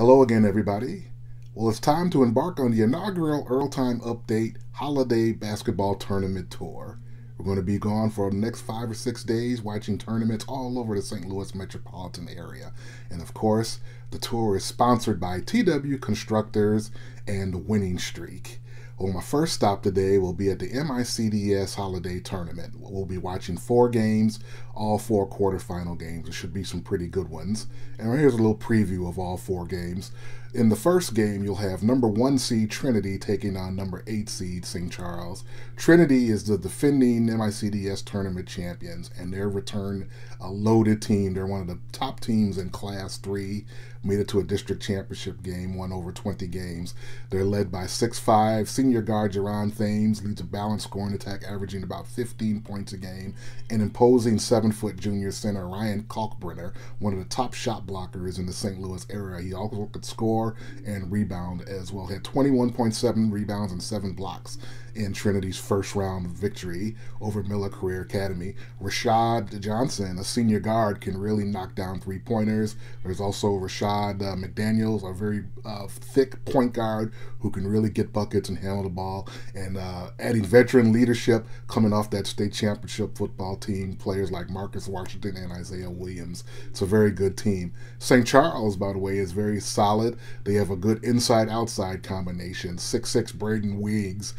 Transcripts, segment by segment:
Hello again, everybody. Well, it's time to embark on the inaugural Earl Time Update Holiday Basketball Tournament Tour. We're going to be gone for the next 5 or 6 days watching tournaments all over the St. Louis metropolitan area. And of course, the tour is sponsored by TW Constructors and Winning Streak. Well, my first stop today will be at the MICDS Holiday Tournament. We'll be watching 4 games, all 4 quarterfinal games. There should be some pretty good ones. And here's a little preview of all 4 games. In the first game, you'll have number 1 seed Trinity taking on number 8 seed St. Charles. Trinity is the defending MICDS tournament champions, and they're returned a loaded team. They're one of the top teams in Class 3, made it to a district championship game, won over 20 games. They're led by 6'5", senior guard Jerron Thames, leads a balanced scoring attack, averaging about 15 points a game, and imposing 7-foot junior center Ryan Kalkbrenner, one of the top shot blockers in the St. Louis area. He also could score and rebound as well. Had 21.7 rebounds and 7 blocks in Trinity's first round victory over Miller Career Academy. Rashad Johnson, a senior guard, can really knock down 3-pointers. There's also Rashad McDaniels, a very thick point guard who can really get buckets and handle the ball. And adding veteran leadership coming off that state championship football team, players like Marcus Washington and Isaiah Williams. It's a very good team. St. Charles, by the way, is very solid. They have a good inside-outside combination. 6'6" Braden Wiggs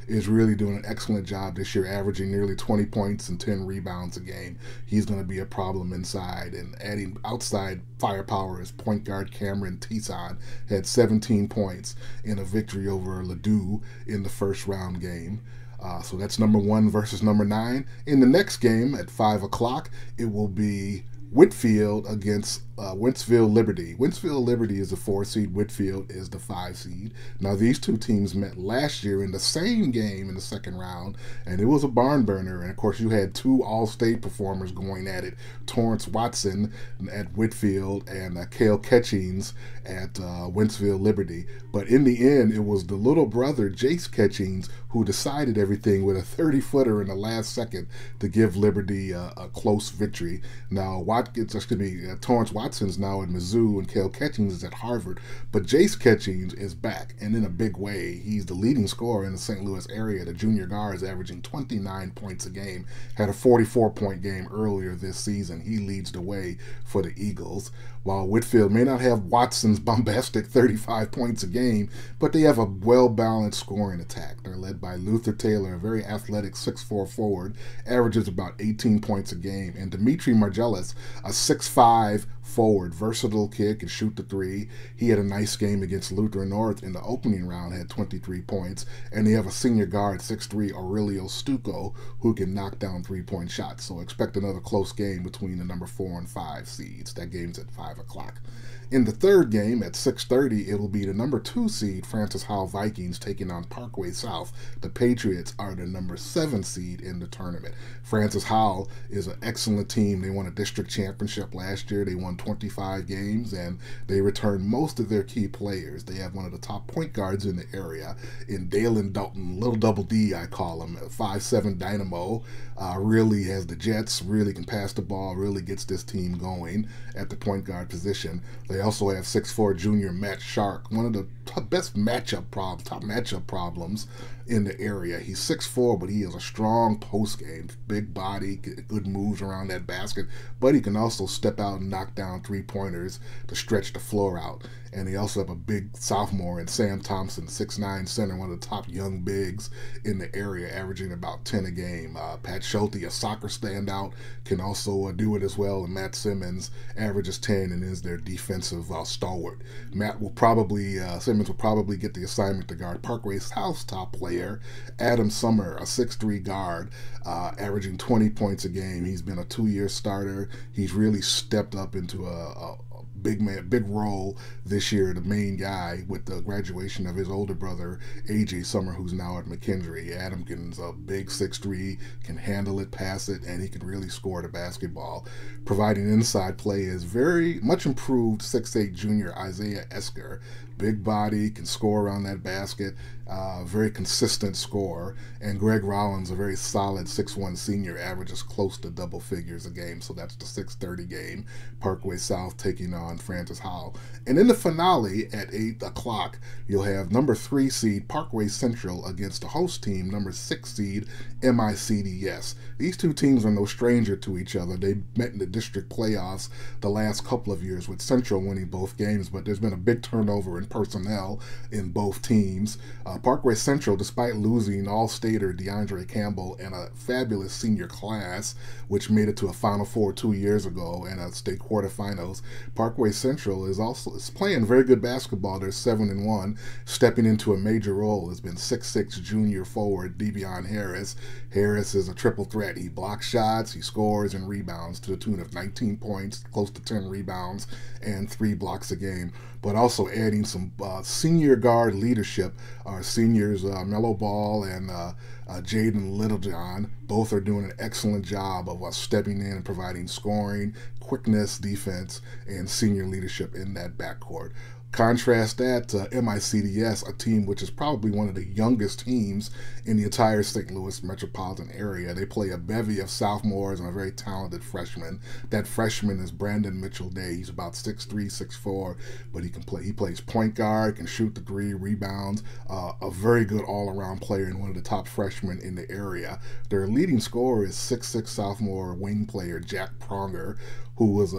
is really doing an excellent job this year, averaging nearly 20 points and 10 rebounds a game. He's going to be a problem inside. And adding outside firepower is point guard Cameron Tison, had 17 points in a victory over Ladue in the first round game. So that's number 1 versus number 9. In the next game at 5 o'clock, it will be Whitfield against Wentzville Liberty. Wentzville Liberty is the 4 seed. Whitfield is the 5 seed. Now, these two teams met last year in the same game in the second round, and it was a barn burner. And of course, you had 2 all-state performers going at it: Torrance Watson at Whitfield and Cale Catchings at Wentzville Liberty. But in the end, it was the little brother Jace Catchings who decided everything with a 30-footer in the last second to give Liberty a close victory. Now, Torrance Watson's now at Mizzou and Cale Catchings is at Harvard, but Jace Catchings is back, and in a big way. He's the leading scorer in the St. Louis area. The junior guard is averaging 29 points a game, had a 44-point game earlier this season. He leads the way for the Eagles. While Whitfield may not have Watson's bombastic 35 points a game, but they have a well-balanced scoring attack. They're led by Luther Taylor, a very athletic 6'4" forward, averages about 18 points a game, and Dimitri Margelis, a 6'5" forward, versatile kid, can shoot the 3. He had a nice game against Lutheran North in the opening round, had 23 points, and they have a senior guard, 6'3", Aurelio Stucco, who can knock down 3-point shots. So expect another close game between the number 4 and 5 seeds. That game's at 5 o'clock. In the third game at 6:30, it will be the number 2 seed Francis Howell Vikings taking on Parkway South. The Patriots are the number 7 seed in the tournament. Francis Howell is an excellent team. They won a district championship last year. They won 25 games, and they returned most of their key players. They have one of the top point guards in the area in Dalen Dalton, Little Double D, I call him, a 5'7" dynamo. Really has the jets, really can pass the ball, really gets this team going at the point guard position. They also have 6'4" junior Matt Shark, one of the top matchup problems in the area. He's 6'4", but he has a strong post game, big body, good moves around that basket, but he can also step out and knock down 3-pointers to stretch the floor out. And they also have a big sophomore in Sam Thompson, 6'9" center, one of the top young bigs in the area, averaging about 10 a game. Pat Schulte, a soccer standout, can also do it as well. And Matt Simmons averages 10 and is their defensive stalwart. Simmons will probably get the assignment to guard Parkway South's top player, Adam Summer, a 6'3" guard, averaging 20 points a game. He's been a 2-year starter. He's really stepped up into a big role this year, the main guy, with the graduation of his older brother AJ Summer, who's now at McKendree. Adamkins, a big 6'3", can handle it, pass it, and he can really score the basketball. Providing inside play is very much improved 6'8" junior Isaiah Esker. Big body, can score around that basket, very consistent scorer. And Greg Rollins, a very solid 6'1" senior, averages close to double figures a game. So that's the 6:30 game. Parkway South taking on on Francis Howell. And in the finale at 8 o'clock, you'll have number 3 seed Parkway Central against the host team, number 6 seed MICDS. These two teams are no stranger to each other. They met in the district playoffs the last couple of years, with Central winning both games, but there's been a big turnover in personnel in both teams. Parkway Central, despite losing All-Stater DeAndre Campbell and a fabulous senior class, which made it to a Final Four 2 years ago and a state quarterfinals, Parkway Central is playing very good basketball. They're 7-1. Stepping into a major role has been 6'6" junior forward Devion Harris. Harris is a triple threat. He blocks shots, he scores, and rebounds to the tune of 19 points, close to 10 rebounds, and 3 blocks a game. But also adding some senior guard leadership. Our seniors, Mellow Ball and Jaden Littlejohn, both are doing an excellent job of stepping in and providing scoring, quickness, defense, and senior leadership in that backcourt. Contrast that to MICDS, a team which is probably one of the youngest teams in the entire St. Louis metropolitan area. They play a bevy of sophomores and a very talented freshman. That freshman is Brandon Mitchell-Day. He's about 6'3", 6'4", but he can play. He plays point guard, can shoot the three, rebounds. A very good all-around player and one of the top freshmen in the area. Their leading scorer is 6'6" sophomore wing player Jack Pronger, who was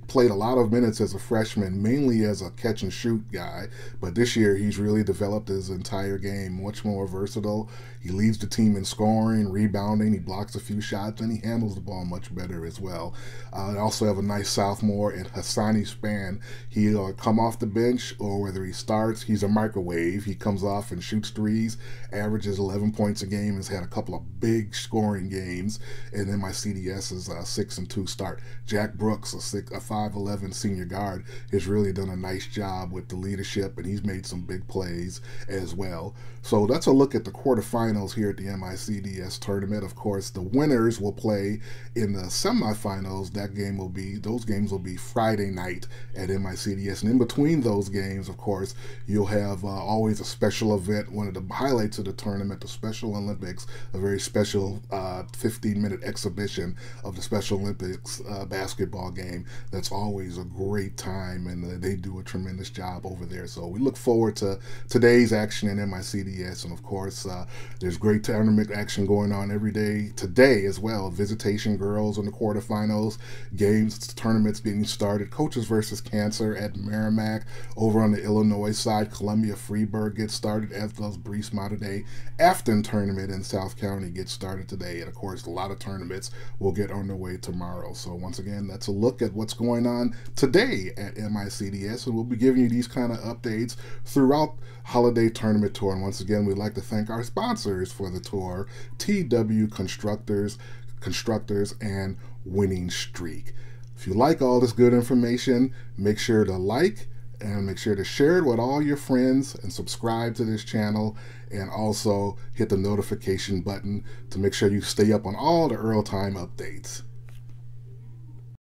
played a lot of minutes as a freshman, mainly as a catch-and-shoot guy, but this year he's really developed his entire game, much more versatile. He leads the team in scoring, rebounding, he blocks a few shots, and he handles the ball much better as well. They also have a nice sophomore in Hassani Span. He'll come off the bench, or whether he starts, he's a microwave. He comes off and shoots threes, averages 11 points a game, has had a couple of big scoring games, and then my CDS is a 6-2 start. Jack Brooks, a 5'11" senior guard, has really done a nice job with the leadership, and he's made some big plays as well. So that's a look at the quarterfinals here at the MICDS tournament. Of course, the winners will play in the semifinals. Those games will be Friday night at MICDS. And in between those games, of course, you'll have always a special event. One of the highlights of the tournament, the Special Olympics, a very special 15-minute exhibition of the Special Olympics basketball game. That's always a great time, and they do a tremendous job over there. So we look forward to today's action in MICDS. And of course, there's great tournament action going on every day today as well. Visitation girls in the quarterfinals, games, tournaments getting started. Coaches versus Cancer at Merrimack. Over on the Illinois side, Columbia Freeburg gets started, as does Breese Mater Dei. Afton tournament in South County gets started today. And of course, a lot of tournaments will get underway tomorrow. So once again, that's a look at what's going on today at MICDS, and we'll be giving you these kind of updates throughout holiday tournament tour. And once again, we'd like to thank our sponsors for the tour, TW Constructors, and Winning Streak. If you like all this good information, make sure to like and make sure to share it with all your friends and subscribe to this channel, and also hit the notification button to make sure you stay up on all the Earl Time updates.